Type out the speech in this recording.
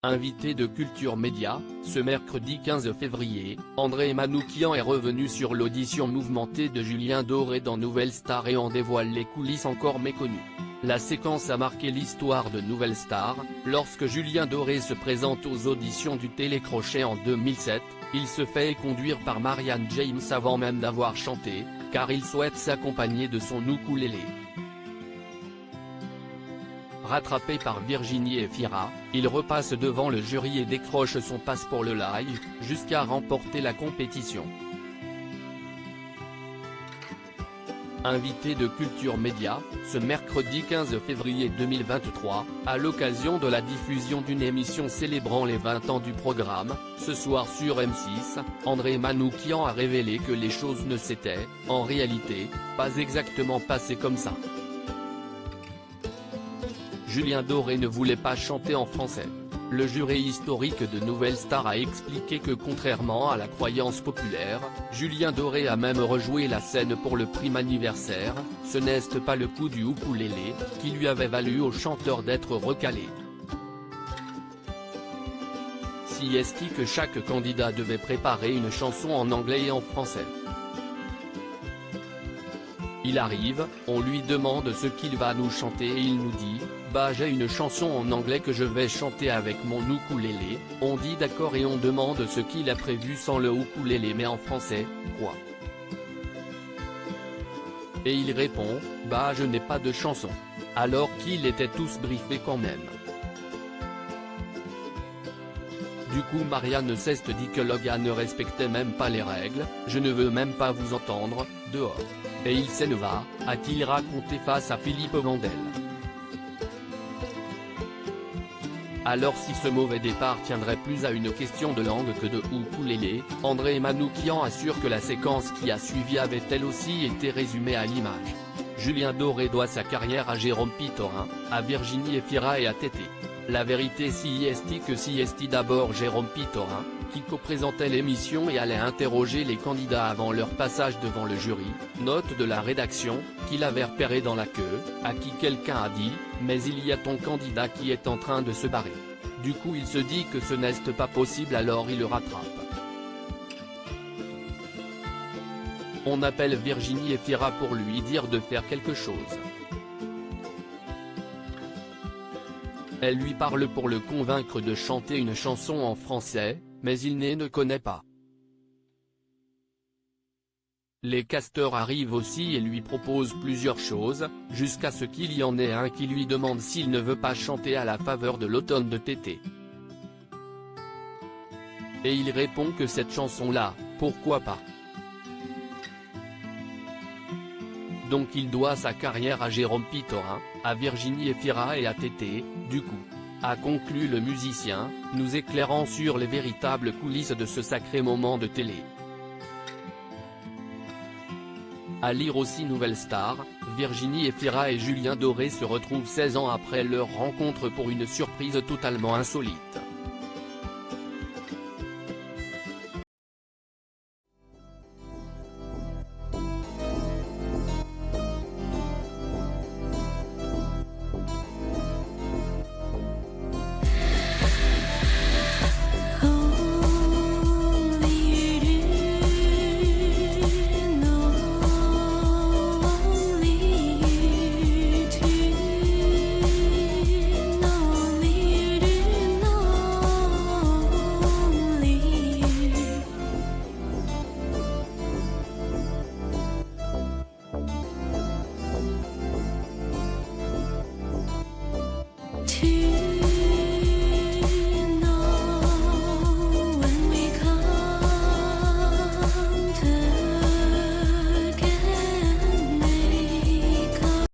Invité de Culture Média, ce mercredi 15 février, André Manoukian est revenu sur l'audition mouvementée de Julien Doré dans Nouvelle Star et en dévoile les coulisses encore méconnues. La séquence a marqué l'histoire de Nouvelle Star. Lorsque Julien Doré se présente aux auditions du Télécrochet en 2007, il se fait conduire par Marianne James avant même d'avoir chanté, car il souhaite s'accompagner de son ukulélé. Rattrapé par Virginie Efira, il repasse devant le jury et décroche son passe pour le live, jusqu'à remporter la compétition. Invité de Culture Média, ce mercredi 15 février 2023, à l'occasion de la diffusion d'une émission célébrant les 20 ans du programme, ce soir sur M6, André Manoukian a révélé que les choses ne s'étaient, en réalité, pas exactement passées comme ça. Julien Doré ne voulait pas chanter en français. Le jury historique de Nouvelle Star a expliqué que contrairement à la croyance populaire, Julien Doré a même rejoué la scène pour le prime anniversaire. Ce n'est pas le coup du ukulélé, qui lui avait valu au chanteur d'être recalé. Si est que chaque candidat devait préparer une chanson en anglais et en français. Il arrive, on lui demande ce qu'il va nous chanter et il nous dit « Bah j'ai une chanson en anglais que je vais chanter avec mon ukulélé », on dit d'accord et on demande ce qu'il a prévu sans le ukulélé mais en français, quoi. Et il répond « Bah je n'ai pas de chanson », alors qu'ils étaient tous briefés quand même. Du coup Marianne Ceste dit que le gars ne respectait même pas les règles, « Je ne veux même pas vous entendre, dehors ». Et il s'en va, a-t-il raconté face à Philippe Vandel. Alors si ce mauvais départ tiendrait plus à une question de langue que de ukulélé, André Manoukian assure que la séquence qui a suivi avait elle aussi été résumée à l'image. Julien Doré doit sa carrière à Jérôme Pitorin, à Virginie Efira et à Tété. La vérité si est d'abord Jérôme Pitorin, qui co-présentait l'émission et allait interroger les candidats avant leur passage devant le jury, note de la rédaction, qu'il avait repéré dans la queue, à qui quelqu'un a dit « Mais il y a ton candidat qui est en train de se barrer ». Du coup il se dit que ce n'est pas possible alors il le rattrape. On appelle Virginie Efira pour lui dire de faire quelque chose. Elle lui parle pour le convaincre de chanter une chanson en français, mais il ne connaît pas. Les casteurs arrivent aussi et lui proposent plusieurs choses, jusqu'à ce qu'il y en ait un qui lui demande s'il ne veut pas chanter à la faveur de l'automne de Tété. Et il répond que cette chanson-là, pourquoi pas. Donc il doit sa carrière à Jérôme Pitorin, à Virginie Efira et à Tété, du coup. A conclu le musicien, nous éclairant sur les véritables coulisses de ce sacré moment de télé. À lire aussi Nouvelle Star, Virginie Efira et Julien Doré se retrouvent 16 ans après leur rencontre pour une surprise totalement insolite.